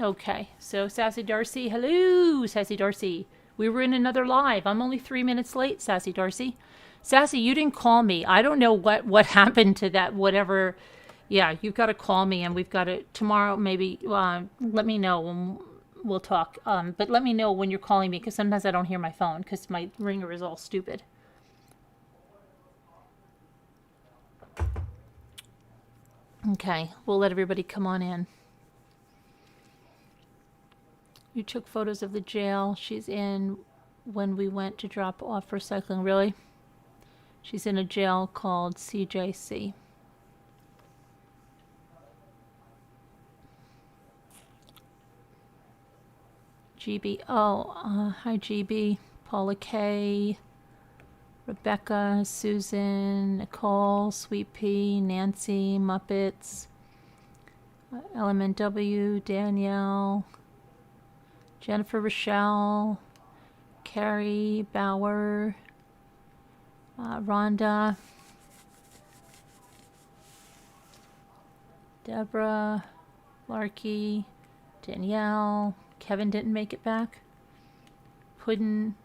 Okay, so Sassy Darcy, hello, Sassy Darcy. We were in another live. I'm only 3 minutes late, Sassy Darcy. Sassy, you didn't call me. I don't know what happened to that, whatever. Yeah, you've got to call me, and we've got to, tomorrow maybe, let me know when we'll talk. But let me know when you're calling me, because sometimes I don't hear my phone, because my ringer is all stupid. Okay, we'll let everybody come on in. You took photos of the jail she's in when we went to drop off for cycling. Really? She's in a jail called CJC. GB. Oh, hi, GB. Paula K. Rebecca, Susan, Nicole, Sweet Pea, Nancy, Muppets, LMNW, Danielle, Jennifer Rochelle, Carrie Bauer, Rhonda, Deborah, Larky, Danielle. Kevin didn't make it back. Puddin'.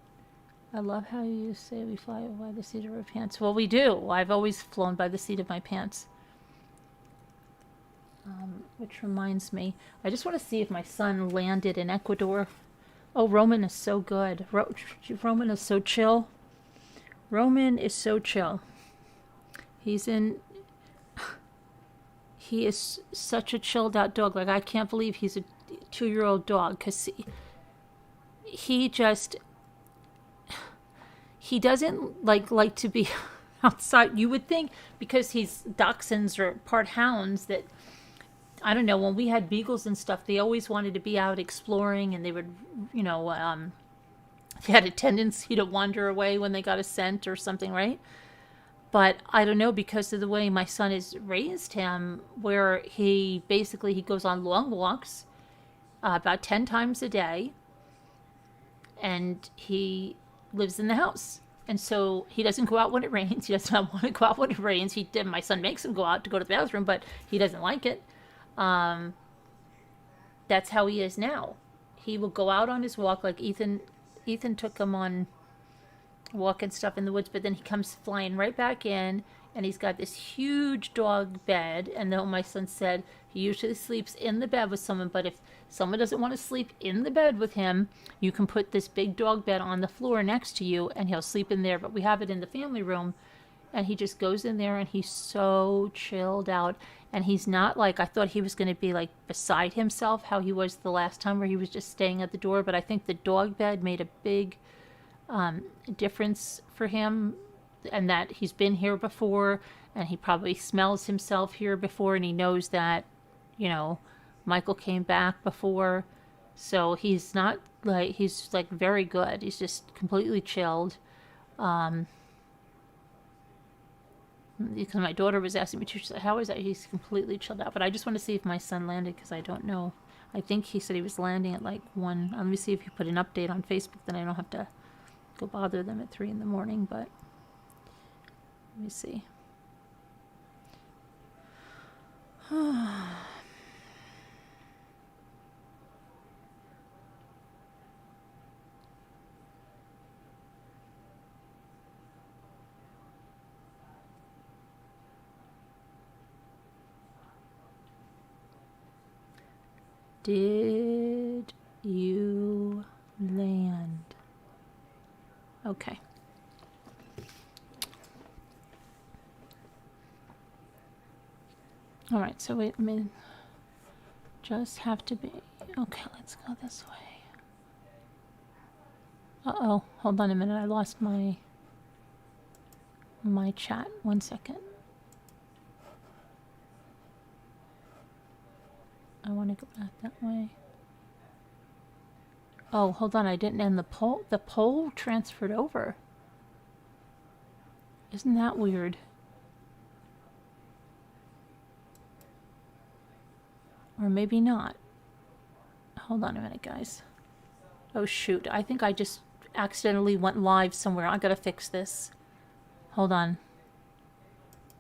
I love how you say we fly by the seat of our pants. Well, we do. I've always flown by the seat of my pants. Which reminds me, I just want to see if my son landed in Ecuador. Oh, Roman is so good. Roman is so chill. Roman is so chill. He is such a chilled out dog. Like, I can't believe he's a 2-year-old dog, because he just, he doesn't like to be outside. You would think, because he's dachshunds or part hounds, that, I don't know, when we had beagles and stuff, they always wanted to be out exploring, and they would, they had a tendency to wander away when they got a scent or something, right? But I don't know, because of the way my son has raised him, where he goes on long walks about 10 times a day, and he lives in the house. And so he doesn't go out when it rains. He does not want to go out when it rains. My son makes him go out to go to the bathroom, but he doesn't like it. That's how he is now. He will go out on his walk, like Ethan took him on walk and stuff in the woods, but then he comes flying right back in, and he's got this huge dog bed. And then my son said he usually sleeps in the bed with someone, but if someone doesn't want to sleep in the bed with him, you can put this big dog bed on the floor next to you, and he'll sleep in there. But we have it in the family room, and he just goes in there, and he's so chilled out. And he's not like, I thought he was going to be like beside himself, how he was the last time, where he was just staying at the door. But I think the dog bed made a big difference for him, and that he's been here before, and he probably smells himself here before, and he knows that, Michael came back before. So he's not like, he's like very good. He's just completely chilled. Because my daughter was asking me, how is that? He's completely chilled out. But I just want to see if my son landed, because I don't know. I think he said he was landing at like 1. Let me see if he put an update on Facebook, then I don't have to go bother them at 3 in the morning. But let me see. Did you land? Okay. All right, so wait a minute. Just have to be... Okay, let's go this way. Uh-oh, hold on a minute. I lost my chat. 1 second. I want to go back that way. Oh, hold on. I didn't end the poll. The poll transferred over. Isn't that weird? Or maybe not. Hold on a minute, guys. Oh, shoot. I think I just accidentally went live somewhere. I gotta fix this. Hold on.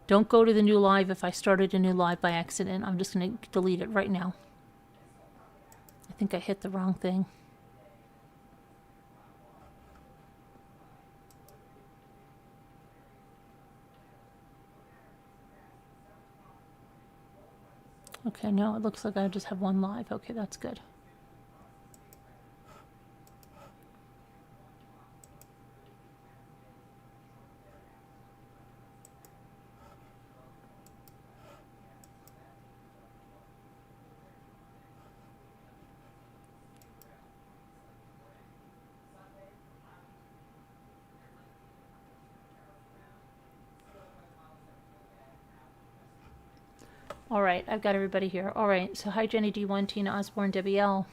Don't go to the new live if I started a new live by accident. I'm just going to delete it right now. I think I hit the wrong thing. Okay, no, it looks like I just have one live. Okay, that's good. All right, I've got everybody here. All right, so hi Jenny D1, Tina Osborne, Debbie L,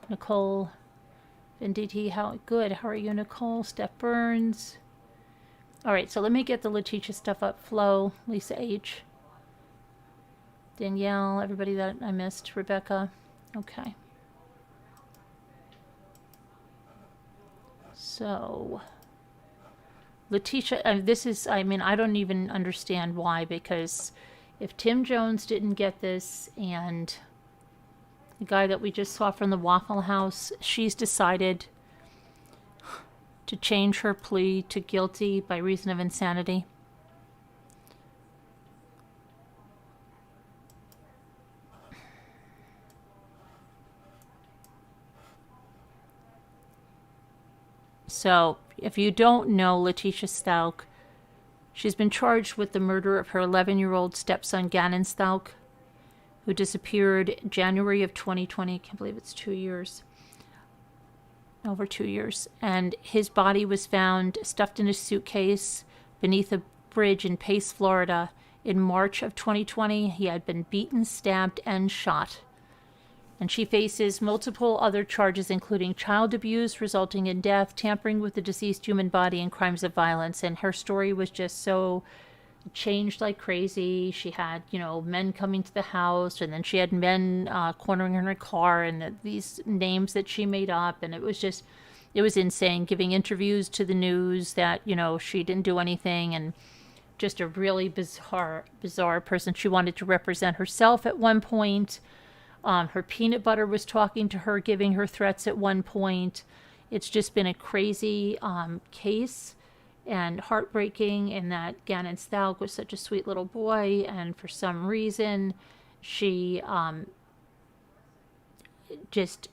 Nicole, Venditti, how good? How are you, Nicole? Steph Burns. All right, so let me get the Leticia stuff up. Flo, Lisa H, Danielle, everybody that I missed, Rebecca. Okay. So, Leticia, this is, I mean, I don't even understand why, because if Tim Jones didn't get this and the guy that we just saw from the Waffle House, she's decided to change her plea to guilty by reason of insanity. So, if you don't know Letecia Stauch, she's been charged with the murder of her 11-year-old stepson, Gannon Stauch, who disappeared January of 2020. I can't believe it's 2 years. Over 2 years. And his body was found stuffed in a suitcase beneath a bridge in Pace, Florida in March of 2020. He had been beaten, stabbed, and shot. And she faces multiple other charges, including child abuse resulting in death, tampering with the deceased human body, and crimes of violence. And her story was just so changed like crazy. She had, men coming to the house, and then she had men cornering her in her car, and these names that she made up. And it was insane, giving interviews to the news that, she didn't do anything, and just a really bizarre person. She wanted to represent herself at one point. Her peanut butter was talking to her, giving her threats at one point. It's just been a crazy case and heartbreaking, in that Gannon Stauch was such a sweet little boy, and for some reason she just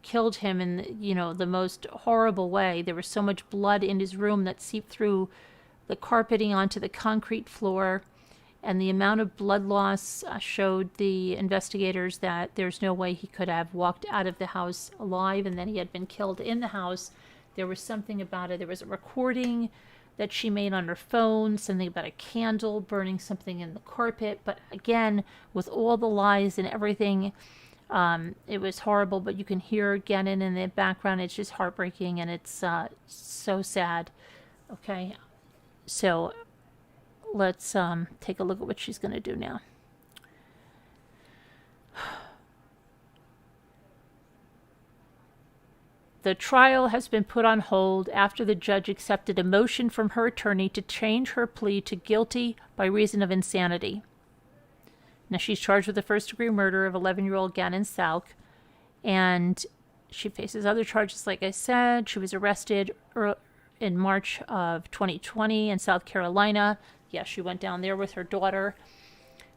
killed him in the most horrible way. There was so much blood in his room that seeped through the carpeting onto the concrete floor. And the amount of blood loss showed the investigators that there's no way he could have walked out of the house alive, and then he had been killed in the house. There was something about it. There was a recording that she made on her phone, something about a candle burning something in the carpet. But again, with all the lies and everything, it was horrible. But you can hear Gannon in the background. It's just heartbreaking, and it's so sad. Okay, so let's take a look at what she's going to do now. The trial has been put on hold after the judge accepted a motion from her attorney to change her plea to guilty by reason of insanity. Now, she's charged with the first-degree murder of 11-year-old Gannon Stauch, and she faces other charges, like I said. She was arrested in March of 2020 in South Carolina. Yeah, she went down there with her daughter.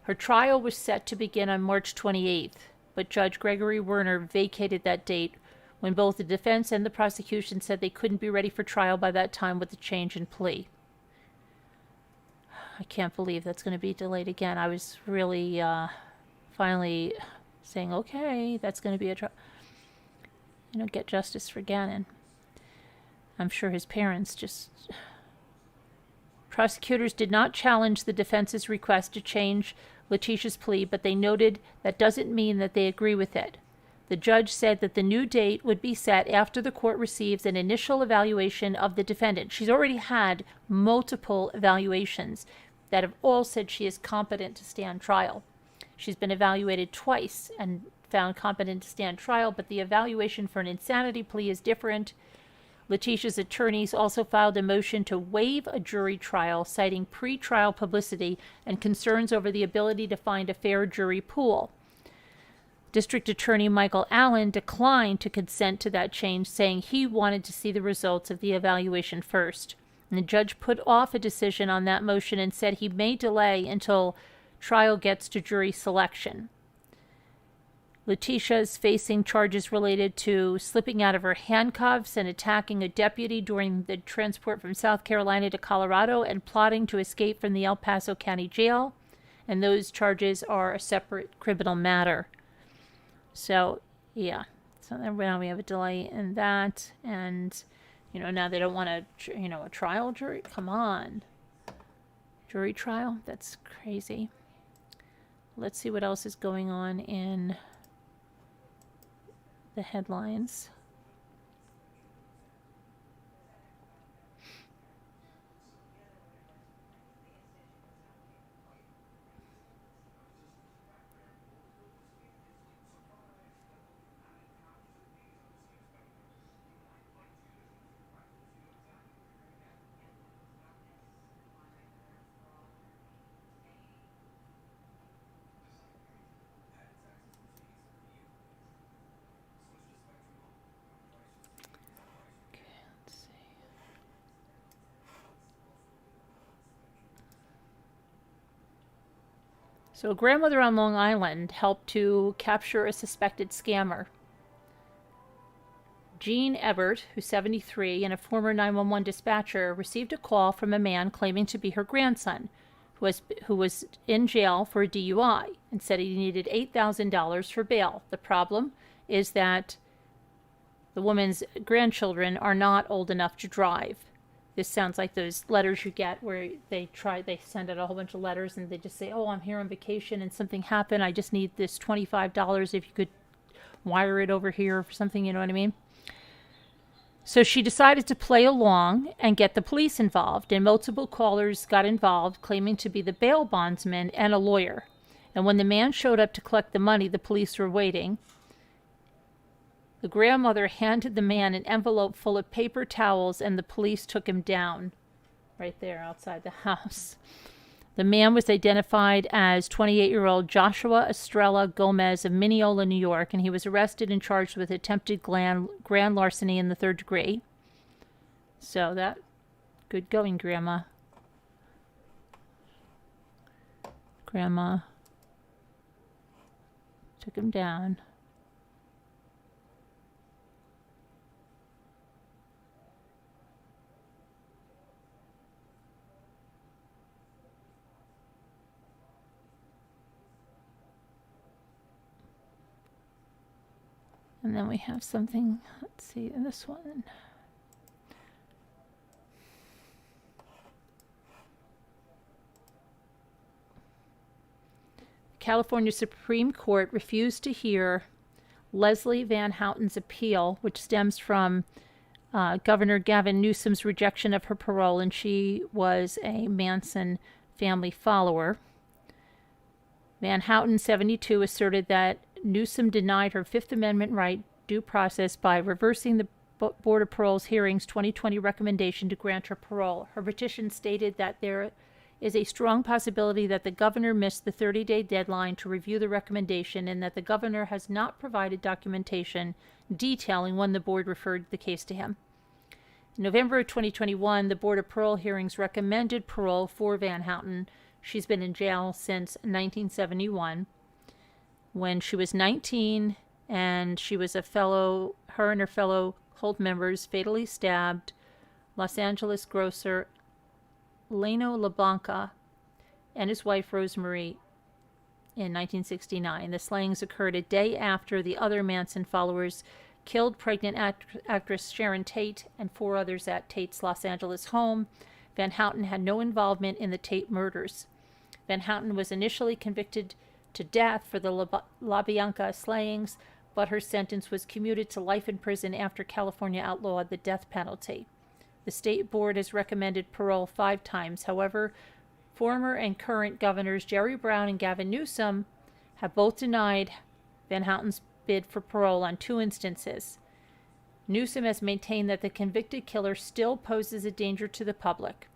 Her trial was set to begin on March 28th, but Judge Gregory Werner vacated that date when both the defense and the prosecution said they couldn't be ready for trial by that time with the change in plea. I can't believe that's going to be delayed again. I was really finally saying, okay, that's going to be a trial. Get justice for Gannon. I'm sure his parents just... Prosecutors did not challenge the defense's request to change Leticia's plea, but they noted that doesn't mean that they agree with it. The judge said that the new date would be set after the court receives an initial evaluation of the defendant. She's already had multiple evaluations that have all said she is competent to stand trial. She's been evaluated twice and found competent to stand trial, but the evaluation for an insanity plea is different. Leticia's attorneys also filed a motion to waive a jury trial, citing pre-trial publicity and concerns over the ability to find a fair jury pool. District Attorney Michael Allen declined to consent to that change, saying he wanted to see the results of the evaluation first. And the judge put off a decision on that motion and said he may delay until trial gets to jury selection. Leticia is facing charges related to slipping out of her handcuffs and attacking a deputy during the transport from South Carolina to Colorado and plotting to escape from the El Paso County Jail. And those charges are a separate criminal matter. So, yeah. So now we have a delay in that. And, now they don't want a trial jury. Come on. Jury trial? That's crazy. Let's see what else is going on in the headlines. So a grandmother on Long Island helped to capture a suspected scammer. Jean Ebert, who's 73 and a former 911 dispatcher, received a call from a man claiming to be her grandson, who was in jail for a DUI, and said he needed $8,000 for bail. The problem is that the woman's grandchildren are not old enough to drive. This sounds like those letters you get where they send out a whole bunch of letters and they just say, oh, I'm here on vacation and something happened. I just need this $25 if you could wire it over here for something, you know what I mean? So she decided to play along and get the police involved, and multiple callers got involved, claiming to be the bail bondsman and a lawyer. And when the man showed up to collect the money, the police were waiting. The grandmother handed the man an envelope full of paper towels, and the police took him down right there outside the house. The man was identified as 28-year-old Joshua Estrella Gomez of Mineola, New York, and he was arrested and charged with attempted grand larceny in the 3rd degree. So that, good going, Grandma. Grandma took him down. And then we have something, let's see, this one. California Supreme Court refused to hear Leslie Van Houten's appeal, which stems from Governor Gavin Newsom's rejection of her parole, and she was a Manson family follower. Van Houten, 72, asserted that Newsom denied her Fifth Amendment right due process by reversing the Board of Parole's hearings 2020 recommendation to grant her parole. Her petition stated that there is a strong possibility that the governor missed the 30-day deadline to review the recommendation and that the governor has not provided documentation detailing when the board referred the case to him. In November of 2021, the Board of Parole hearings recommended parole for Van Houten. She's been in jail since 1971. When she was 19, and she was her and her fellow cult members fatally stabbed Los Angeles grocer Leno LeBlanca and his wife Rosemarie in 1969. The slayings occurred a day after the other Manson followers killed pregnant actress Sharon Tate and 4 others at Tate's Los Angeles home. Van Houten had no involvement in the Tate murders. Van Houten was initially convicted to death for the LaBianca slayings, but her sentence was commuted to life in prison after California outlawed the death penalty. The state board has recommended parole 5 times. However, former and current governors Jerry Brown and Gavin Newsom have both denied Van Houten's bid for parole on 2 instances. Newsom has maintained that the convicted killer still poses a danger to the public.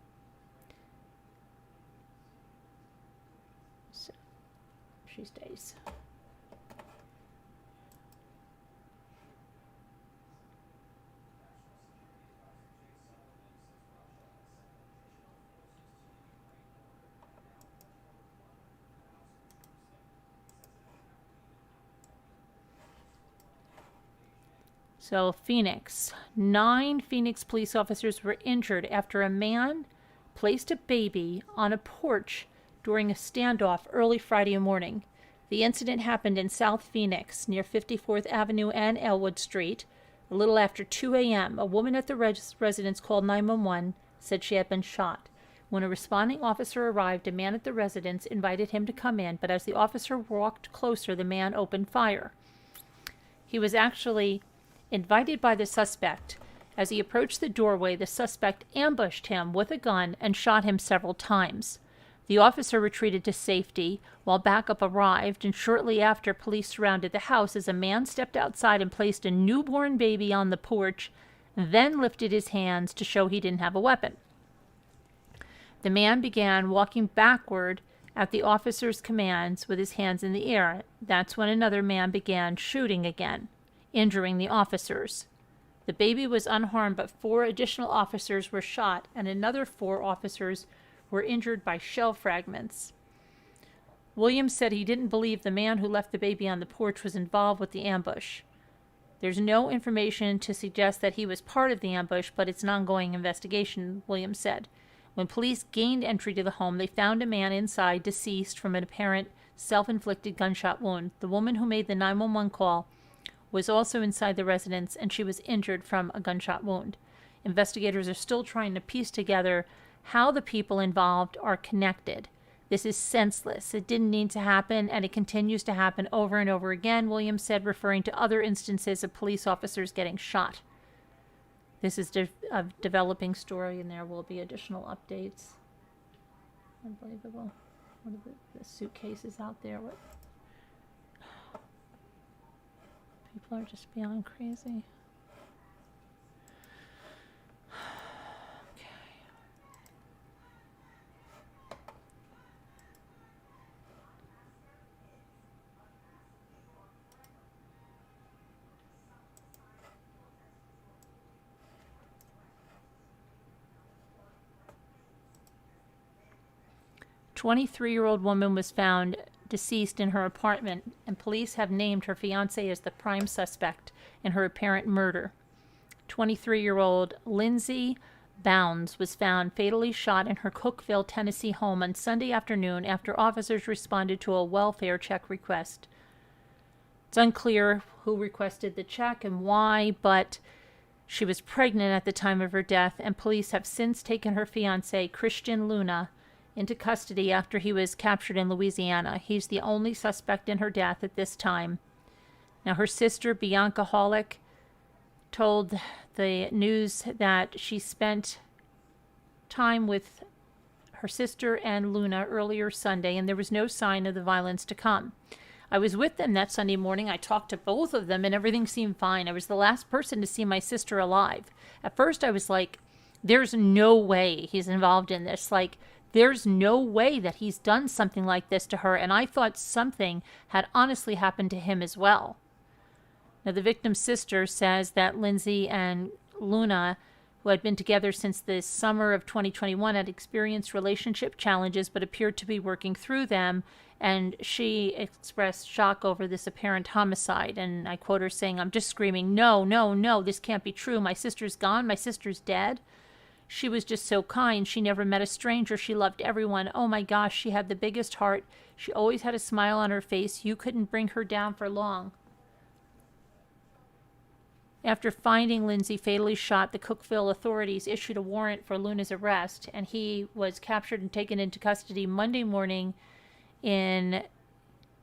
She stays. So, Phoenix. 9 Phoenix police officers were injured after a man placed a baby on a porch during a standoff early Friday morning. The incident happened in South Phoenix, near 54th Avenue and Elwood Street, a little after 2 a.m. A woman at the residence called 911, said she had been shot. When a responding officer arrived, a man at the residence invited him to come in, but as the officer walked closer, the man opened fire. He was actually invited by the suspect. As he approached the doorway, the suspect ambushed him with a gun and shot him several times. The officer retreated to safety while backup arrived, and shortly after, police surrounded the house as a man stepped outside and placed a newborn baby on the porch, then lifted his hands to show he didn't have a weapon. The man began walking backward at the officer's commands with his hands in the air. That's when another man began shooting again, injuring the officers. The baby was unharmed, but 4 additional officers were shot, and another 4 officers were injured by shell fragments. Williams said he didn't believe the man who left the baby on the porch was involved with the ambush. There's no information to suggest that he was part of the ambush, but it's an ongoing investigation, Williams said. When police gained entry to the home, they found a man inside deceased from an apparent self-inflicted gunshot wound. The woman who made the 911 call was also inside the residence, and she was injured from a gunshot wound. Investigators are still trying to piece together how the people involved are connected. This is senseless. It didn't need to happen, and it continues to happen over and over again, Williams said, referring to other instances of police officers getting shot. This is a developing story, and there will be additional updates. Unbelievable. What are the suitcases out there? What? People are just beyond crazy. 23-year-old woman was found deceased in her apartment, and police have named her fiancé as the prime suspect in her apparent murder. 23-year-old Lindsay Bounds was found fatally shot in her Cookeville, Tennessee home on Sunday afternoon after officers responded to a welfare check request. It's unclear who requested the check and why, but she was pregnant at the time of her death, and police have since taken her fiancé, Christian Luna, into custody after he was captured in Louisiana. He's the only suspect in her death at this time. Now, her sister, Bianca Hollick, told the news that she spent time with her sister and Luna earlier Sunday, and there was no sign of the violence to come. I was with them that Sunday morning. I talked to both of them, and everything seemed fine. I was the last person to see my sister alive. At first, I was like, there's no way he's involved in this. Like, there's no way that he's done something like this to her, and I thought something had honestly happened to him as well. Now, the victim's sister says that Lindsay and Luna, who had been together since the summer of 2021, had experienced relationship challenges but appeared to be working through them, and she expressed shock over this apparent homicide. And I quote her saying, "I'm just screaming, no, no, no, this can't be true. My sister's gone. My sister's dead. She was just so kind. She never met a stranger. She loved everyone. Oh my gosh, she had the biggest heart. She always had a smile on her face. You couldn't bring her down for long." After finding Lindsay fatally shot, the Cookeville authorities issued a warrant for Luna's arrest, and he was captured and taken into custody Monday morning in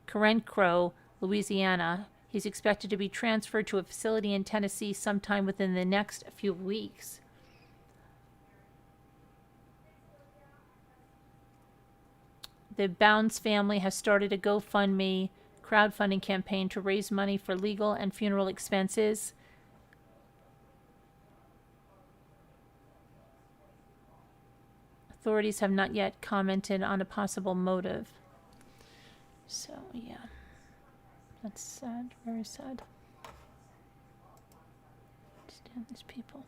Carencro, Louisiana. He's expected to be transferred to a facility in Tennessee sometime within the next few weeks. The Bounds family has started a GoFundMe crowdfunding campaign to raise money for legal and funeral expenses. Authorities have not yet commented on a possible motive. So, yeah. That's sad, very sad. Understand these people.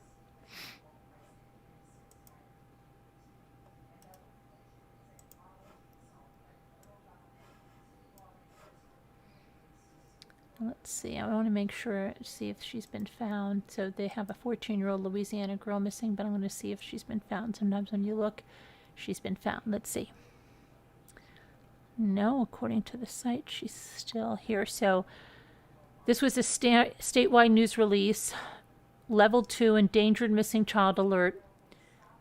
Let's see. I want to make sure, see if she's been found. So they have a 14-year-old Louisiana girl missing, but I'm going to see if she's been found. Sometimes when you look, she's been found. Let's see. No, according to the site, she's still here. So this was a statewide news release. Level 2 endangered missing child alert.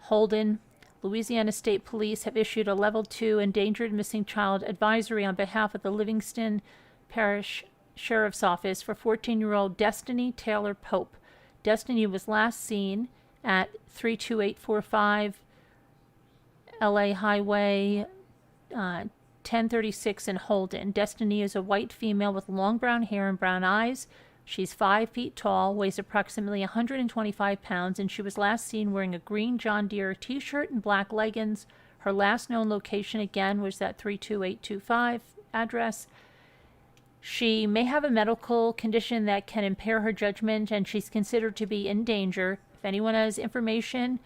Holden, Louisiana State Police have issued a Level 2 endangered missing child advisory on behalf of the Livingston Parish Sheriff's Office for 14-year-old Destiny Taylor Pope. Destiny was last seen at 32845 LA Highway 1036 in Holden. Destiny is a white female with long brown hair and brown eyes. She's 5 feet tall, weighs approximately 125 pounds, and she was last seen wearing a green John Deere t-shirt and black leggings. Her last known location, again, was that 32825 address. She may have a medical condition that can impair her judgment, and she's considered to be in danger. If anyone has information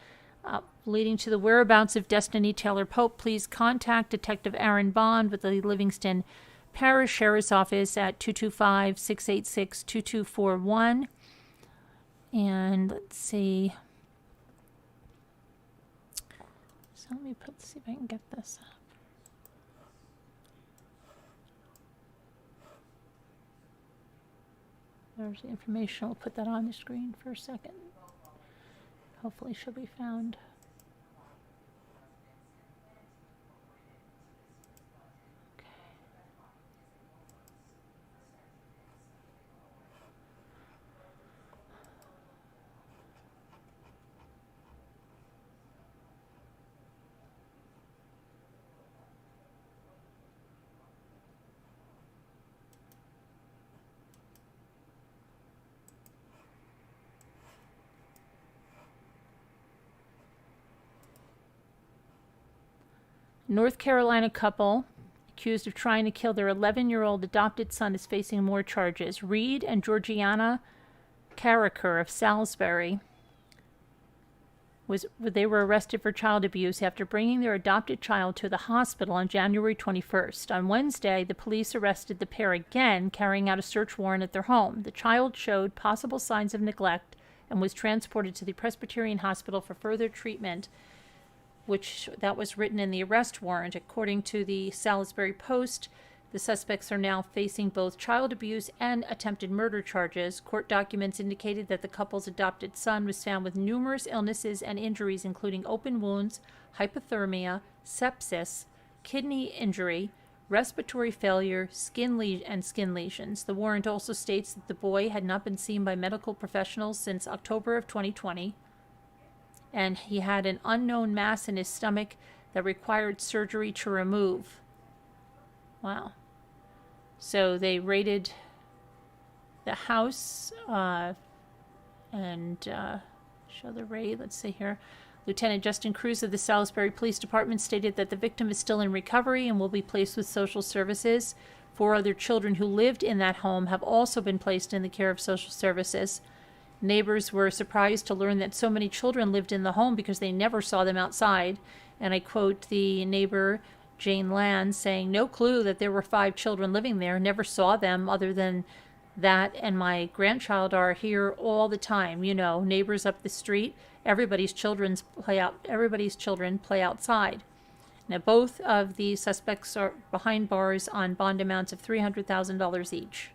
leading to the whereabouts of Destiny Taylor Pope, please contact Detective Aaron Bond with the Livingston Parish Sheriff's Office at 225-686-2241. And let's see. So let me see if I can get this up. There's the information. I'll put that on the screen for a second. Hopefully she'll be found. North Carolina couple accused of trying to kill their 11-year-old adopted son is facing more charges. Reed and Georgiana Carricker of Salisbury they were arrested for child abuse after bringing their adopted child to the hospital on January 21st. On Wednesday, the police arrested the pair again, carrying out a search warrant at their home. The child showed possible signs of neglect and was transported to the Presbyterian Hospital for further treatment, that was written in the arrest warrant. According to the Salisbury Post, the suspects are now facing both child abuse and attempted murder charges. Court documents indicated that the couple's adopted son was found with numerous illnesses and injuries, including open wounds, hypothermia, sepsis, kidney injury, respiratory failure, skin lesions. The warrant also states that the boy had not been seen by medical professionals since October of 2020. And he had an unknown mass in his stomach that required surgery to remove. Wow. So they raided the house and show the raid. Let's see here. Lieutenant Justin Cruz of the Salisbury Police Department stated that the victim is still in recovery and will be placed with social services. 4 other children who lived in that home have also been placed in the care of social services. Neighbors were surprised to learn that so many children lived in the home because they never saw them outside. And I quote the neighbor, Jane Land, saying, "No clue that there were 5 children living there. Never saw them other than that, and my grandchild are here all the time. You know, neighbors up the street. Everybody's children play outside." Now, both of the suspects are behind bars on bond amounts of $300,000 each.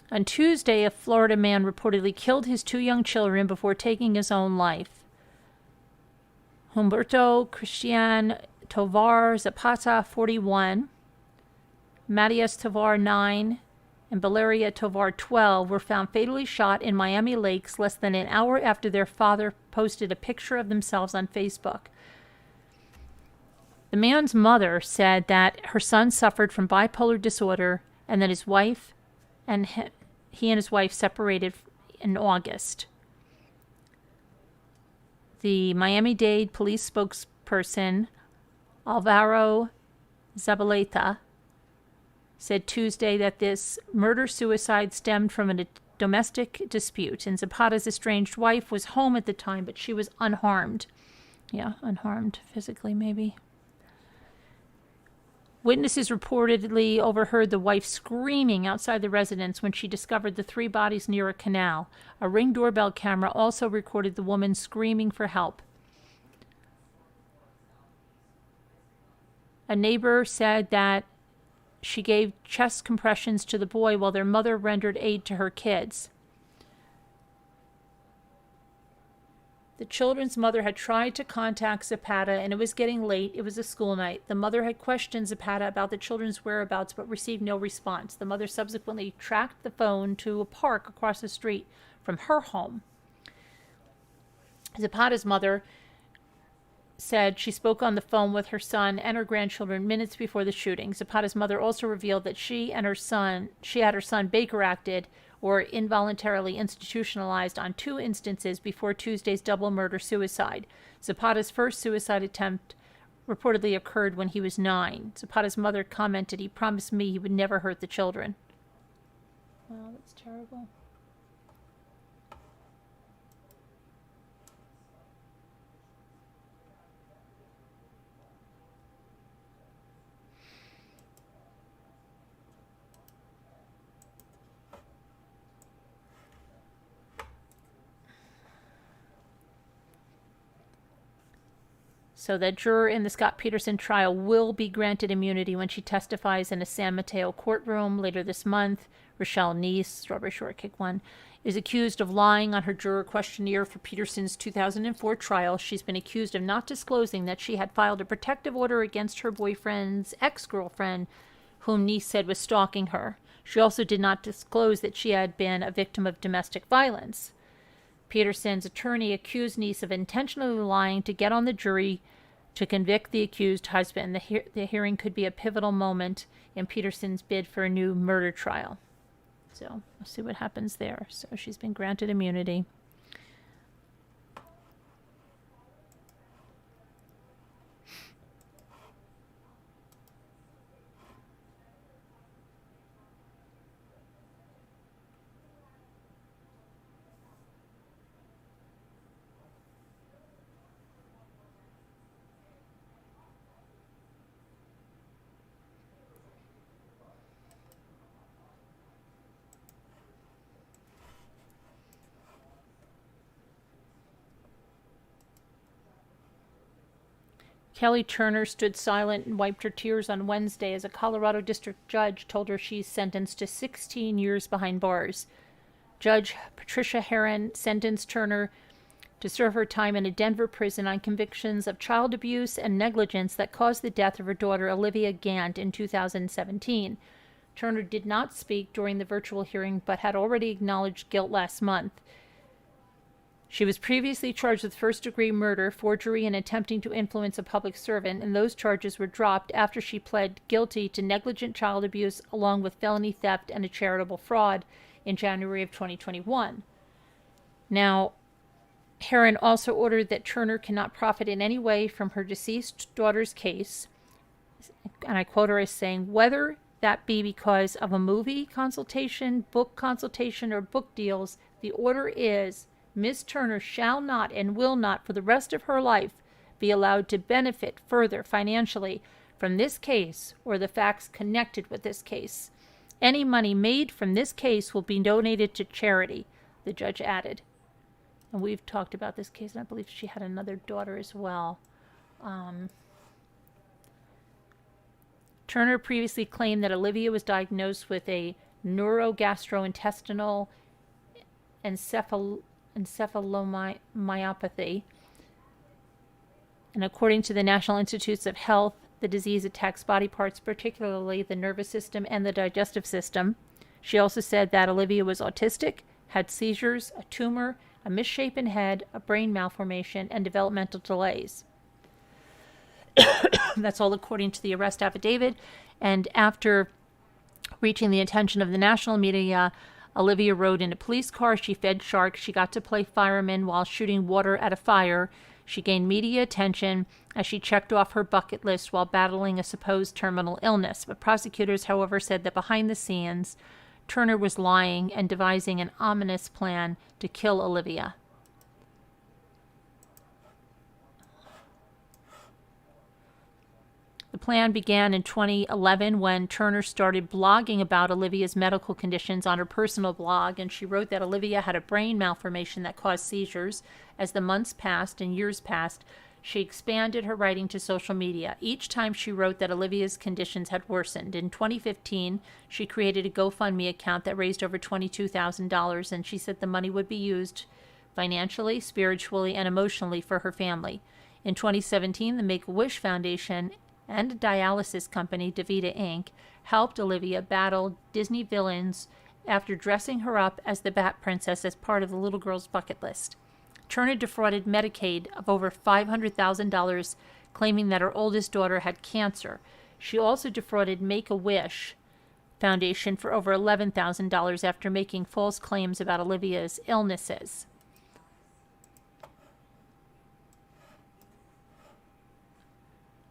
On Tuesday, a Florida man reportedly killed his 2 young children before taking his own life. Humberto Christian Tovar Zapata, 41, Matias Tovar, 9, and Valeria Tovar, 12, were found fatally shot in Miami Lakes less than an hour after their father posted a picture of themselves on Facebook. The man's mother said that her son suffered from bipolar disorder and that his wife and he and his wife separated in August. The Miami-Dade police spokesperson, Alvaro Zabaleta, said Tuesday that this murder-suicide stemmed from a domestic dispute, and Zapata's estranged wife was home at the time, but she was unharmed. Yeah, unharmed physically, maybe. Witnesses reportedly overheard the wife screaming outside the residence when she discovered the 3 bodies near a canal. A Ring doorbell camera also recorded the woman screaming for help. A neighbor said that she gave chest compressions to the boy while their mother rendered aid to her kids. The children's mother had tried to contact Zapata, and it was getting late. It was a school night. The mother had questioned Zapata about the children's whereabouts, but received no response. The mother subsequently tracked the phone to a park across the street from her home. Zapata's mother said she spoke on the phone with her son and her grandchildren minutes before the shooting. Zapata's mother also revealed that she had her son Baker acted or involuntarily institutionalized on 2 instances before Tuesday's double murder-suicide. Zapata's first suicide attempt reportedly occurred when he was 9. Zapata's mother commented, "He promised me he would never hurt the children." Wow, that's terrible. So that juror in the Scott Peterson trial will be granted immunity when she testifies in a San Mateo courtroom later this month. Rochelle Neese, Strawberry Shortcake one, is accused of lying on her juror questionnaire for Peterson's 2004 trial. She's been accused of not disclosing that she had filed a protective order against her boyfriend's ex-girlfriend, whom Neese said was stalking her. She also did not disclose that she had been a victim of domestic violence. Peterson's attorney accused Neese of intentionally lying to get on the jury to convict the accused husband. The hearing could be a pivotal moment in Peterson's bid for a new murder trial. So we'll see what happens there. So she's been granted immunity. Kelly Turner stood silent and wiped her tears on Wednesday as a Colorado district judge told her she's sentenced to 16 years behind bars. Judge Patricia Herron sentenced Turner to serve her time in a Denver prison on convictions of child abuse and negligence that caused the death of her daughter Olivia Gant in 2017. Turner did not speak during the virtual hearing but had already acknowledged guilt last month. She was previously charged with first-degree murder, forgery, and attempting to influence a public servant, and those charges were dropped after she pled guilty to negligent child abuse along with felony theft and a charitable fraud in January of 2021. Now, Herron also ordered that Turner cannot profit in any way from her deceased daughter's case, and I quote her as saying, "Whether that be because of a movie consultation, book consultation, or book deals, the order is Ms. Turner shall not and will not for the rest of her life be allowed to benefit further financially from this case or the facts connected with this case. Any money made from this case will be donated to charity," the judge added. And we've talked about this case, and I believe she had another daughter as well. Turner previously claimed that Olivia was diagnosed with a neurogastrointestinal encephalomyopathy. And according to the National Institutes of Health, the disease attacks body parts, particularly the nervous system and the digestive system. She also said that Olivia was autistic, had seizures, a tumor, a misshapen head, a brain malformation, and developmental delays. That's all according to the arrest affidavit. And after reaching the attention of the national media, Olivia rode in a police car. She fed sharks. She got to play fireman while shooting water at a fire. She gained media attention as she checked off her bucket list while battling a supposed terminal illness. But prosecutors, however, said that behind the scenes, Turner was lying and devising an ominous plan to kill Olivia. The plan began in 2011 when Turner started blogging about Olivia's medical conditions on her personal blog, and she wrote that Olivia had a brain malformation that caused seizures. As the months passed and years passed, she expanded her writing to social media. Each time she wrote that Olivia's conditions had worsened. In 2015, she created a GoFundMe account that raised over $22,000, and she said the money would be used financially, spiritually, and emotionally for her family. In 2017, the Make-A-Wish Foundation and a dialysis company, DaVita Inc., helped Olivia battle Disney villains after dressing her up as the Bat Princess as part of the little girl's bucket list. Turner defrauded Medicaid of over $500,000, claiming that her oldest daughter had cancer. She also defrauded Make-A-Wish Foundation for over $11,000 after making false claims about Olivia's illnesses.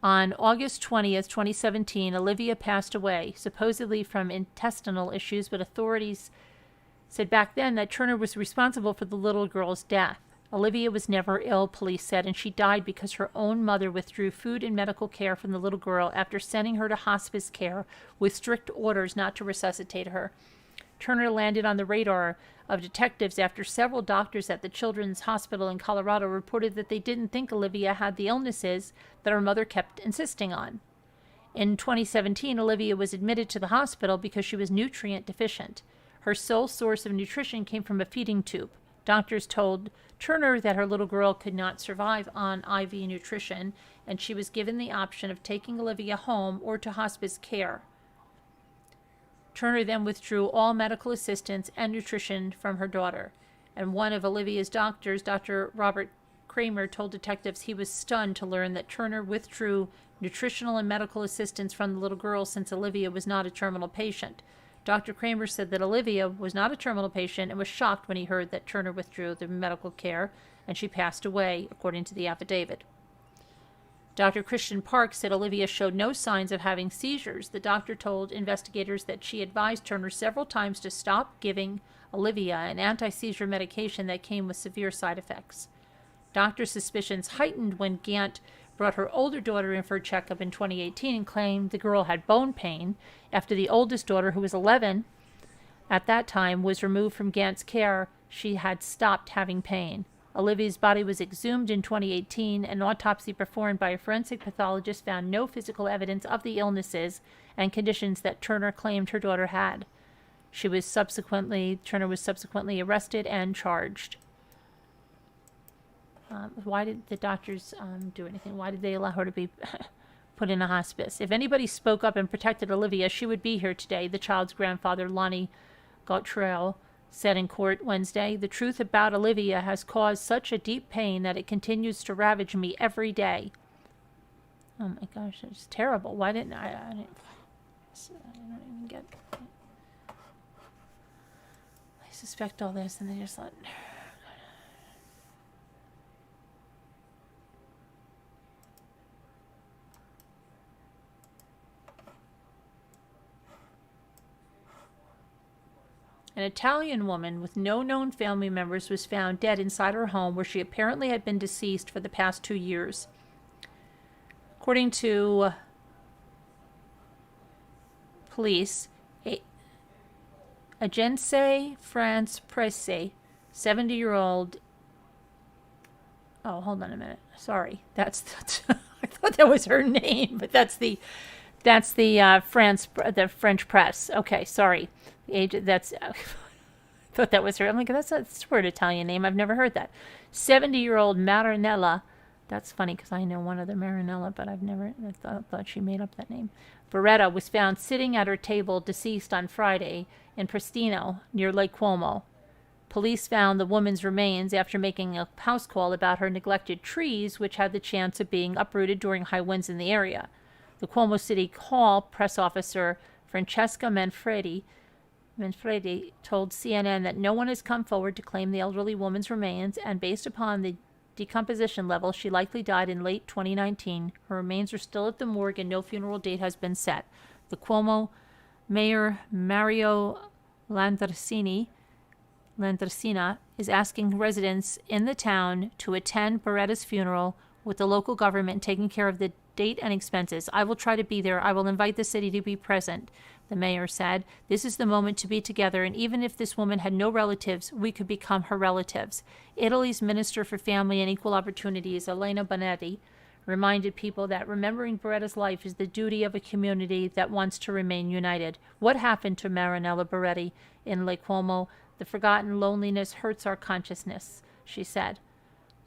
On August 20th, 2017, Olivia passed away, supposedly from intestinal issues, but authorities said back then that Turner was responsible for the little girl's death. Olivia was never ill, police said, and she died because her own mother withdrew food and medical care from the little girl after sending her to hospice care with strict orders not to resuscitate her. Turner landed on the radar of detectives after several doctors at the Children's Hospital in Colorado reported that they didn't think Olivia had the illnesses that her mother kept insisting on. In 2017, Olivia was admitted to the hospital because she was nutrient deficient. Her sole source of nutrition came from a feeding tube. Doctors told Turner that her little girl could not survive on IV nutrition, and she was given the option of taking Olivia home or to hospice care. Turner then withdrew all medical assistance and nutrition from her daughter, and one of Olivia's doctors, Dr. Robert Kramer, told detectives he was stunned to learn that Turner withdrew nutritional and medical assistance from the little girl since Olivia was not a terminal patient. Dr. Kramer said that Olivia was not a terminal patient and was shocked when he heard that Turner withdrew the medical care, and she passed away, according to the affidavit. Dr. Christian Park said Olivia showed no signs of having seizures. The doctor told investigators that she advised Turner several times to stop giving Olivia an anti-seizure medication that came with severe side effects. Doctor suspicions heightened when Gant brought her older daughter in for a checkup in 2018 and claimed the girl had bone pain after the oldest daughter, who was 11 at that time, was removed from Gant's care. She had stopped having pain. Olivia's body was exhumed in 2018. An autopsy performed by a forensic pathologist found no physical evidence of the illnesses and conditions that Turner claimed her daughter had. Turner was subsequently arrested and charged. Why did the doctors do anything? Why did they allow her to be put in a hospice? If anybody spoke up and protected Olivia, she would be here today, the child's grandfather, Lonnie Gautreau, said in court Wednesday. The truth about Olivia has caused such a deep pain that it continues to ravage me every day. Oh my gosh, it's terrible. Why didn't I don't even get it. I suspect all this and they just let... An Italian woman with no known family members was found dead inside her home, where she apparently had been deceased for the past 2 years. According to police, Agence France Presse, 70-year-old... Oh, hold on a minute. Sorry. That's I thought that was her name, but that's the French press. Okay, sorry. I thought that was her. I'm like, that's a weird Italian name. I've never heard that. 70-year-old Marinella. That's funny because I know one other Marinella, but I thought she made up that name. Beretta was found sitting at her table, deceased on Friday in Prestino, near Lake Como. Police found the woman's remains after making a house call about her neglected trees, which had the chance of being uprooted during high winds in the area. The Cuomo City Hall press officer Francesca Manfredi Manfredi told CNN that no one has come forward to claim the elderly woman's remains, and based upon the decomposition level, she likely died in late 2019. Her remains are still at the morgue and no funeral date has been set. The Cuomo Mayor Mario Landricina is asking residents in the town to attend Beretta's funeral, with the local government taking care of the date and expenses. I will try to be there. I will invite the city to be present, the mayor said. This is the moment to be together, and even if this woman had no relatives, we could become her relatives. Italy's Minister for Family and Equal Opportunities, Elena Bonetti, reminded people that remembering Beretta's life is the duty of a community that wants to remain united. What happened to Marinella Beretti in Lake Como? The forgotten loneliness hurts our consciousness, she said.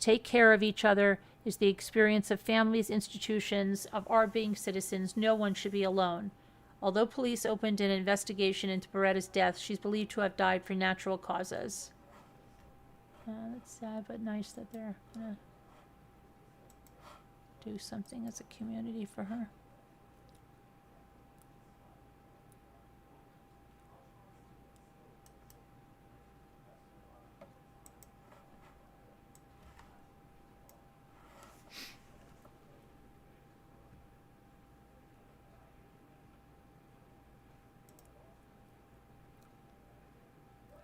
Take care of each other is the experience of families, institutions, of our being citizens. No one should be alone. Although police opened an investigation into Beretta's death, she's believed to have died for natural causes. That's sad, but nice that they're going to do something as a community for her.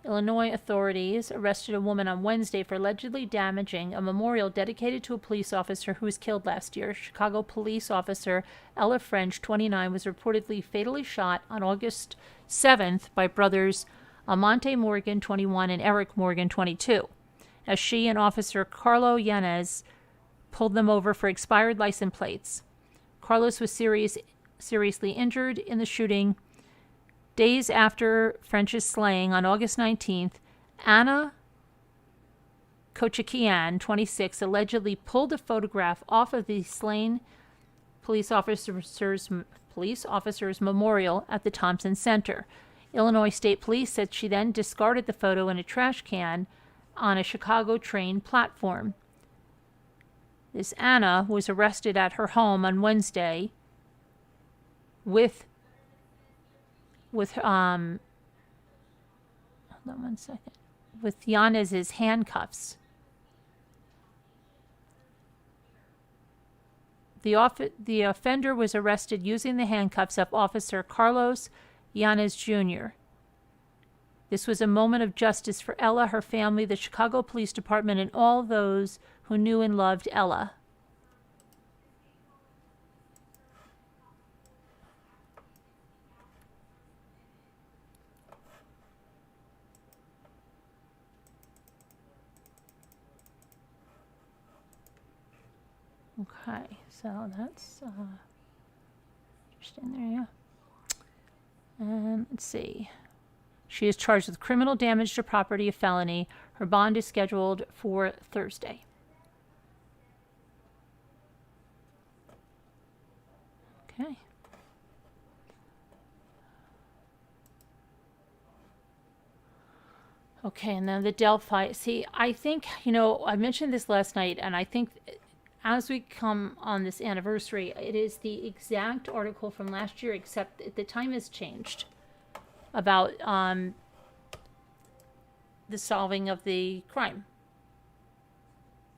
Illinois authorities arrested a woman on Wednesday for allegedly damaging a memorial dedicated to a police officer who was killed last year. Chicago police officer Ella French, 29, was reportedly fatally shot on August 7th by brothers Amante Morgan, 21, and Eric Morgan, 22, as she and Officer Carlo Yanez pulled them over for expired license plates. Carlos was seriously injured in the shooting. Days after French's slaying on August 19th, Anna Kochakian, 26, allegedly pulled a photograph off of the slain police officer's memorial at the Thompson Center. Illinois State Police said she then discarded the photo in a trash can on a Chicago train platform. This Anna was arrested at her home on Wednesday with hold on one second, with Yanez's handcuffs. The offender was arrested using the handcuffs of Officer Carlos Yanez Jr. This was a moment of justice for Ella, her family, the Chicago Police Department, and all those who knew and loved Ella. Okay, so that's interesting there, yeah. And let's see. She is charged with criminal damage to property, a felony. Her bond is scheduled for Thursday. Okay. Okay, and then the Delphi. See, I think, I mentioned this last night, and I think as we come on this anniversary, it is the exact article from last year, except the time has changed about the solving of the crime.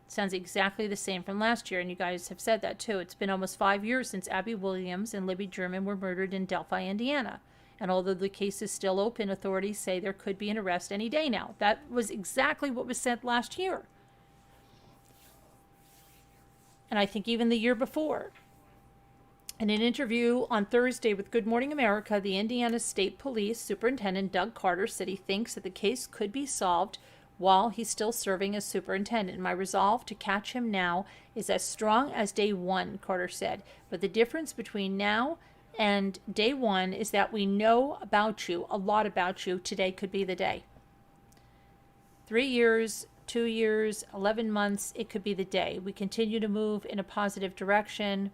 It sounds exactly the same from last year, and you guys have said that too. It's been almost 5 years since Abby Williams and Libby German were murdered in Delphi, Indiana. And although the case is still open, authorities say there could be an arrest any day now. That was exactly what was said last year. And I think even the year before. In an interview on Thursday with Good Morning America, the Indiana State Police Superintendent Doug Carter said he thinks that the case could be solved while he's still serving as superintendent. My resolve to catch him now is as strong as day one, Carter said. But the difference between now and day one is that we know about you, a lot about you. Today could be the day. 3 years, 2 years, 11 months, it could be the day. We continue to move in a positive direction.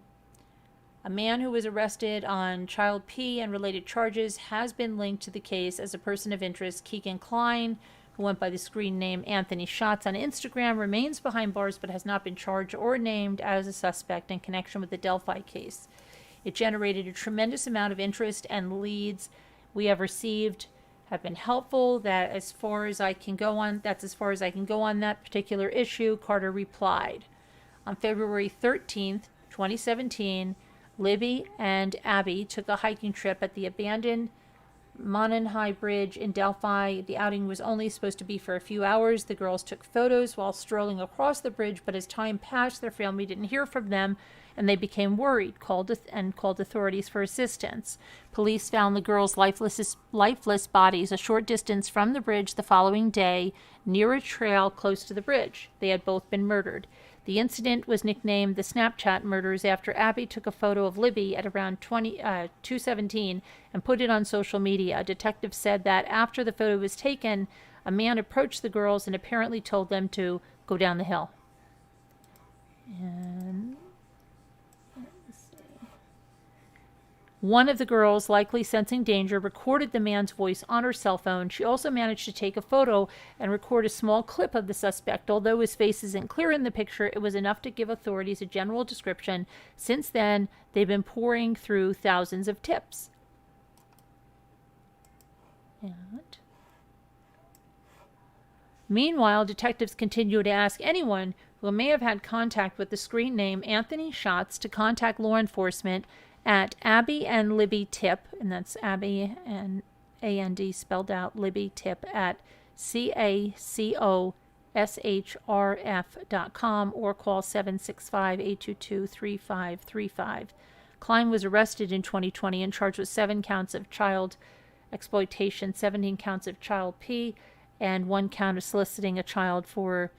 A man who was arrested on child P and related charges has been linked to the case as a person of interest. Keegan Klein, who went by the screen name Anthony Schatz on Instagram, remains behind bars but has not been charged or named as a suspect in connection with the Delphi case. It generated a tremendous amount of interest and leads. We have received have been helpful. That's as far as I can go on that particular issue, Carter replied. On February 13th, 2017, Libby and Abby took a hiking trip at the abandoned Mononhigh Bridge in Delphi. The outing was only supposed to be for a few hours. The girls took photos while strolling across the bridge, but as time passed, their family didn't hear from them, and they became worried, called authorities for assistance. Police found the girls' lifeless bodies a short distance from the bridge the following day, near a trail close to the bridge. They had both been murdered. The incident was nicknamed the Snapchat murders after Abby took a photo of Libby at around 2:17 and put it on social media. A detective said that after the photo was taken, a man approached the girls and apparently told them to go down the hill. And one of the girls, likely sensing danger, recorded the man's voice on her cell phone. She also managed to take a photo and record a small clip of the suspect. Although his face isn't clear in the picture, it was enough to give authorities a general description. Since then, they've been pouring through thousands of tips. Meanwhile, detectives continue to ask anyone who may have had contact with the screen name Anthony Schatz to contact law enforcement at Abby and Libby Tip, and that's Abby and A-N-D spelled out, Libby Tip at CACOSHRF.com or call 765-822-3535. Klein was arrested in 2020 and charged with 7 counts of child exploitation, 17 counts of child P, and 1 count of soliciting a child for,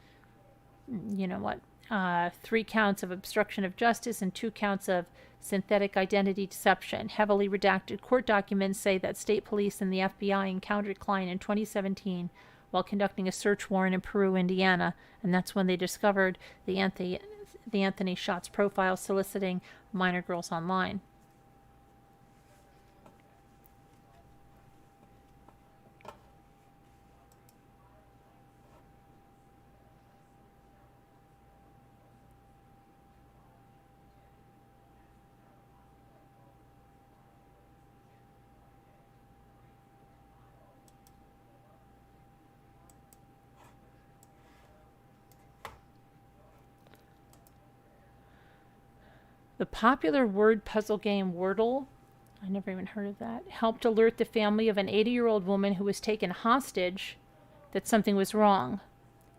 3 counts of obstruction of justice and 2 counts of synthetic identity deception. Heavily redacted court documents say that state police and the FBI encountered Klein in 2017 while conducting a search warrant in Peru, Indiana, and that's when they discovered the Anthony Schatz profile soliciting minor girls online. The popular word puzzle game Wordle, I never even heard of that, helped alert the family of an 80-year-old woman who was taken hostage that something was wrong.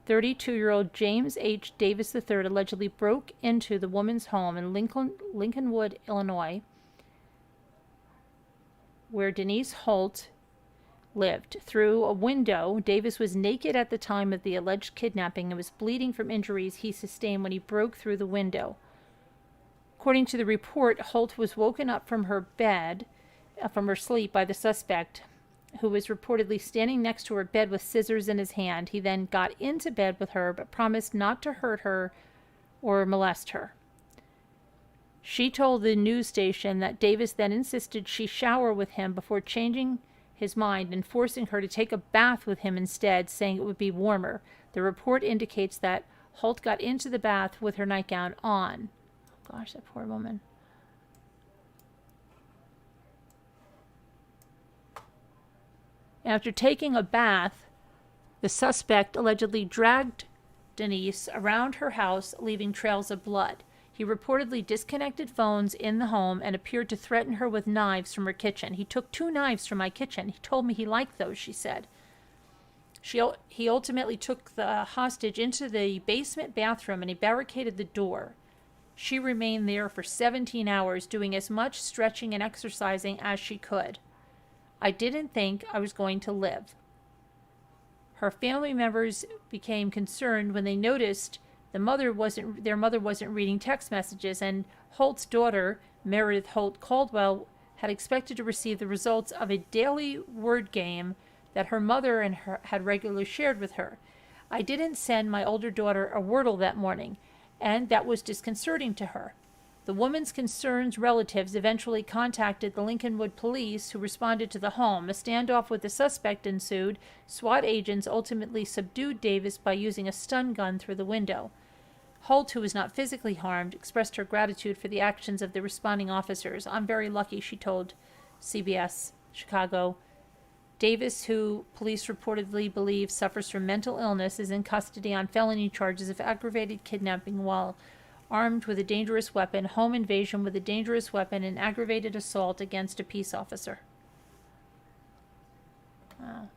32-year-old James H. Davis III allegedly broke into the woman's home in Lincolnwood, Illinois, where Denise Holt lived. Through a window, Davis was naked at the time of the alleged kidnapping and was bleeding from injuries he sustained when he broke through the window. According to the report, Holt was woken up from her sleep by the suspect, who was reportedly standing next to her bed with scissors in his hand. He then got into bed with her, but promised not to hurt her or molest her. She told the news station that Davis then insisted she shower with him before changing his mind and forcing her to take a bath with him instead, saying it would be warmer. The report indicates that Holt got into the bath with her nightgown on. Gosh, that poor woman. After taking a bath, the suspect allegedly dragged Denise around her house, leaving trails of blood. He reportedly disconnected phones in the home and appeared to threaten her with knives from her kitchen. He took 2 knives from my kitchen. He told me he liked those, she said. He ultimately took the hostage into the basement bathroom and he barricaded the door. She remained there for 17 hours, doing as much stretching and exercising as she could. I didn't think I was going to live. Her family members became concerned when they noticed their mother wasn't reading text messages, and Holt's daughter, Meredith Holt Caldwell, had expected to receive the results of a daily word game that her mother and her had regularly shared with her. I didn't send my older daughter a Wordle that morning, and that was disconcerting to her. The woman's concerned relatives eventually contacted the Lincolnwood police, who responded to the home. A standoff with the suspect ensued. SWAT agents ultimately subdued Davis by using a stun gun through the window. Holt, who was not physically harmed, expressed her gratitude for the actions of the responding officers. I'm very lucky, she told CBS Chicago. Davis, who police reportedly believe suffers from mental illness, is in custody on felony charges of aggravated kidnapping while armed with a dangerous weapon, home invasion with a dangerous weapon, and aggravated assault against a peace officer. Wow.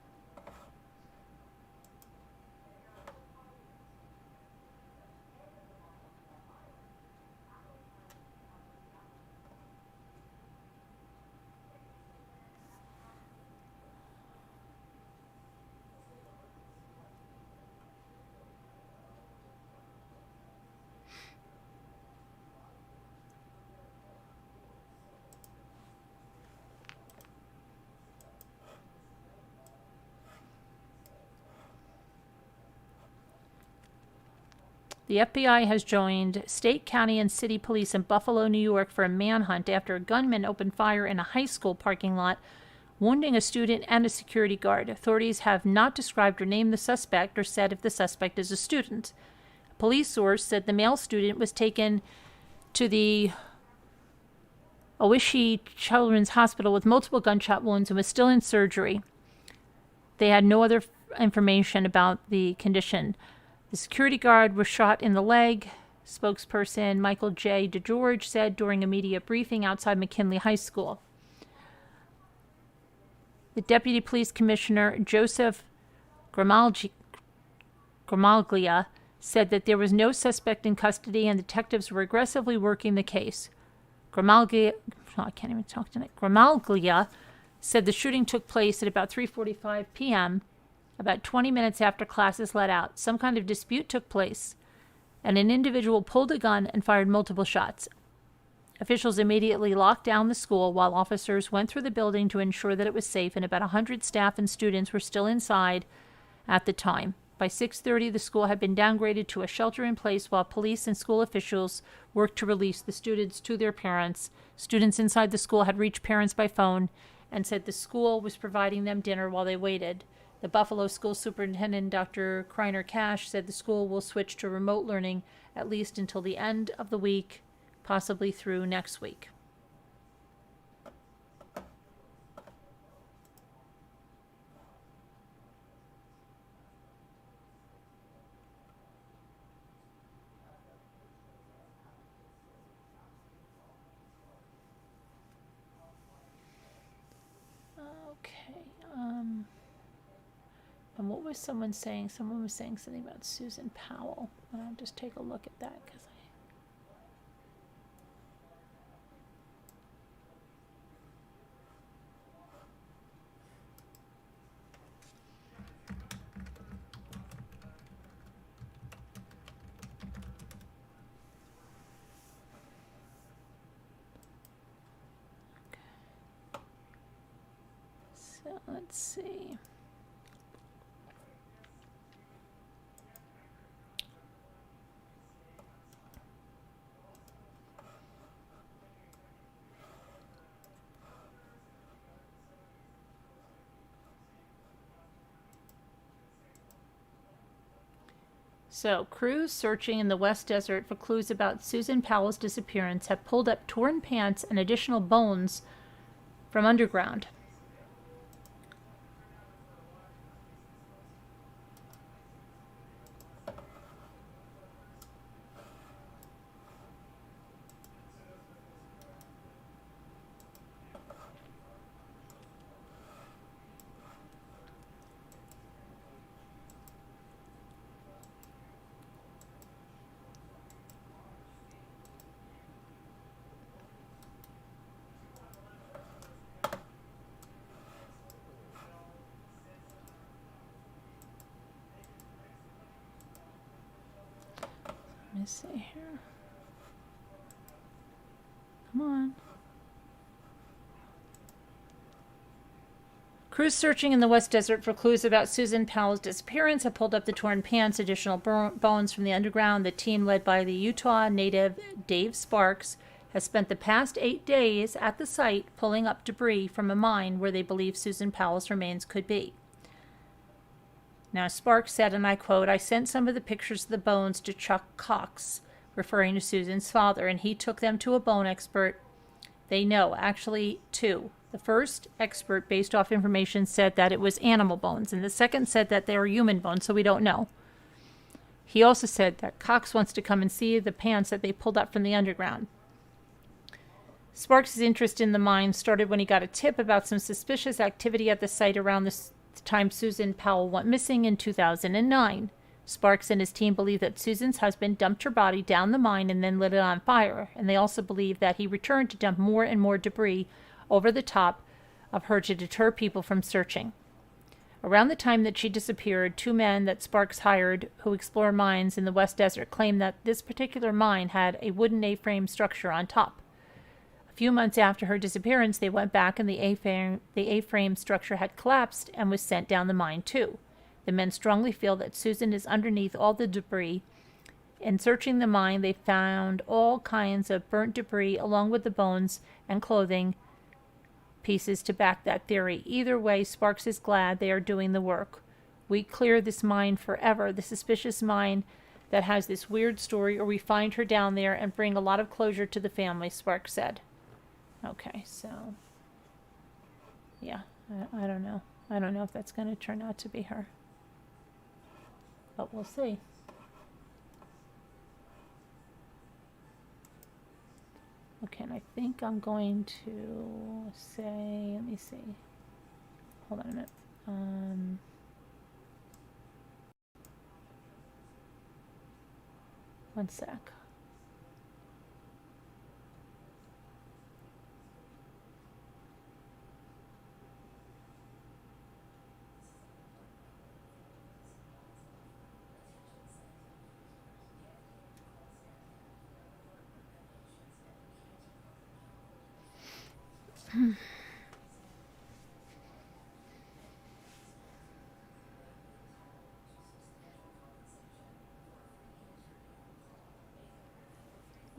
The FBI has joined state, county, and city police in Buffalo, New York for a manhunt after a gunman opened fire in a high school parking lot, wounding a student and a security guard. Authorities have not described or named the suspect or said if the suspect is a student. A police source said the male student was taken to the Owyhee Children's Hospital with multiple gunshot wounds and was still in surgery. They had no other information about the condition. The security guard was shot in the leg. Spokesperson Michael J. DeGeorge said during a media briefing outside McKinley High School. The Deputy Police Commissioner, Joseph Gramaglia, said that there was no suspect in custody and detectives were aggressively working the case. Gramaglia said the shooting took place at about 3:45 p.m., about 20 minutes after classes let out. Some kind of dispute took place, and an individual pulled a gun and fired multiple shots. Officials immediately locked down the school while officers went through the building to ensure that it was safe, and about 100 staff and students were still inside at the time. By 6:30, the school had been downgraded to a shelter-in-place while police and school officials worked to release the students to their parents. Students inside the school had reached parents by phone and said the school was providing them dinner while they waited. The Buffalo School Superintendent, Dr. Kreiner Cash, said the school will switch to remote learning at least until the end of the week, possibly through next week. Okay. And what was someone saying? Someone was saying something about Susan Powell. I'll just take a look at that because let's see. So, crews searching in the West Desert for clues about Susan Powell's disappearance have pulled up torn pants and additional bones from underground. Let me see here. Come on. Crews searching in the West Desert for clues about Susan Powell's disappearance have pulled up the torn pants, additional bones from the underground. The team, led by the Utah native Dave Sparks, has spent the past 8 days at the site pulling up debris from a mine where they believe Susan Powell's remains could be. Now, Sparks said, and I quote, "I sent some of the pictures of the bones to Chuck Cox," referring to Susan's father, "and he took them to a bone expert. They know, actually, two. The first expert, based off information, said that it was animal bones, and the second said that they were human bones, so we don't know. He also said that Cox wants to come and see the pants that they pulled up from the underground. Sparks' interest in the mine started when he got a tip about some suspicious activity at the site around the time Susan Powell went missing in 2009. Sparks and his team believe that Susan's husband dumped her body down the mine and then lit it on fire, and they also believe that he returned to dump more and more debris over the top of her to deter people from searching. Around the time that she disappeared, 2 men that Sparks hired who explore mines in the West Desert claimed that this particular mine had a wooden A-frame structure on top. A few months after her disappearance, they went back and the A-frame structure had collapsed and was sent down the mine too. The men strongly feel that Susan is underneath all the debris. In searching the mine, they found all kinds of burnt debris along with the bones and clothing pieces to back that theory. Either way, Sparks is glad they are doing the work. We clear this mine forever, the suspicious mine that has this weird story, or we find her down there and bring a lot of closure to the family, Sparks said. Okay, so yeah, I don't know. I don't know if that's going to turn out to be her. But we'll see. Okay, and I think I'm going to say, let me see. Hold on a minute. One sec.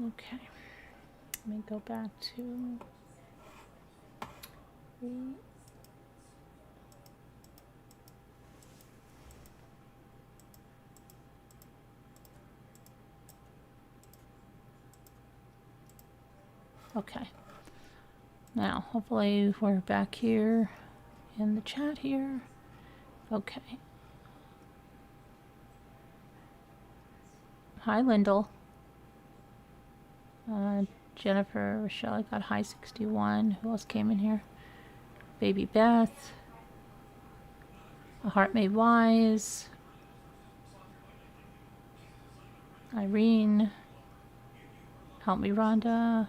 Okay, let me go back to the okay. Now, hopefully we're back here in the chat here. Okay. Hi, Lyndall. Jennifer, Rochelle, I got high 61. Who else came in here? Baby Beth. A Heart Made Wise. Irene. Help me, Rhonda.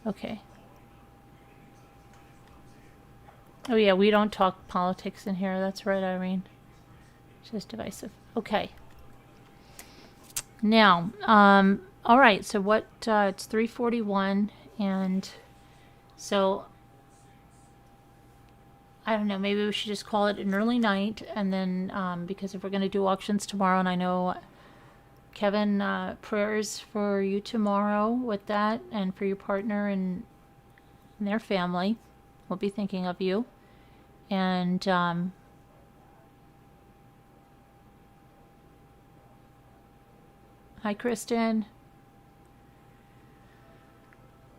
Okay. Oh yeah, we don't talk politics in here. That's right, Irene. It's just divisive. Okay. Now, all right, so what, it's 3:41, and so, I don't know, maybe we should just call it an early night, and then, because if we're going to do auctions tomorrow, and I know, Kevin, prayers for you tomorrow with that, and for your partner and their family. We'll be thinking of you. And, hi, Kristen.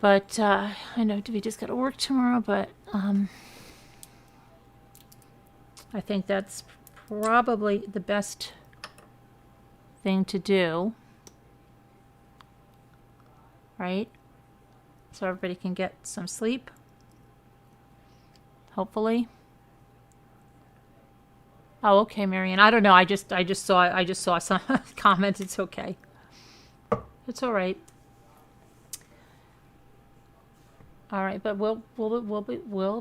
But I know we just got to work tomorrow, but I think that's probably the best thing to do, right? So everybody can get some sleep, hopefully. Oh, okay, Marianne. I don't know. I just saw some comments. It's okay. It's all right. All right, but we'll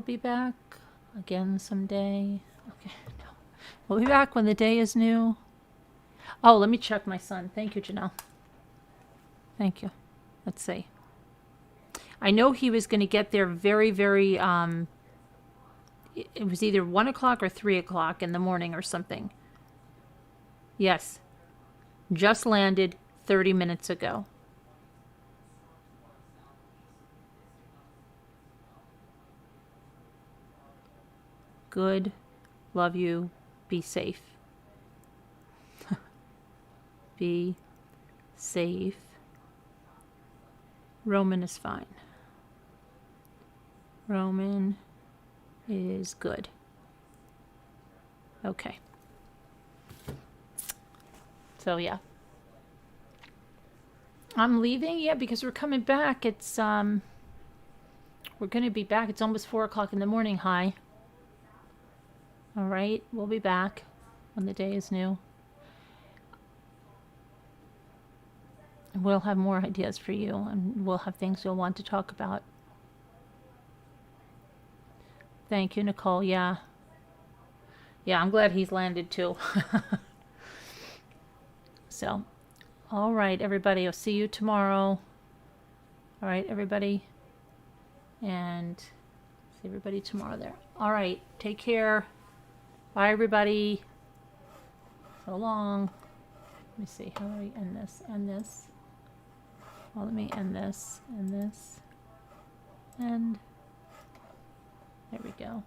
be back again someday. Okay, no, we'll be back when the day is new. Oh, let me check my son. Thank you, Janelle. Thank you. Let's see. I know he was going to get there very, very. It was either 1 o'clock or 3 o'clock in the morning or something. Yes, just landed 30 minutes ago. Good. Love you. Be safe. Be safe. Roman is fine. Roman is good. Okay. So yeah. I'm leaving, yeah, because we're coming back. It's we're gonna be back. It's almost 4 o'clock in the morning. Hi. All right, we'll be back when the day is new. We'll have more ideas for you, and we'll have things you'll want to talk about. Thank you, Nicole. Yeah. Yeah, I'm glad he's landed too. So, all right, everybody. I'll see you tomorrow. All right, everybody. And see everybody tomorrow there. All right, take care. Bye, everybody. So long. Let me see. How do I end this? End this. Well, let me end this. And this. And there we go.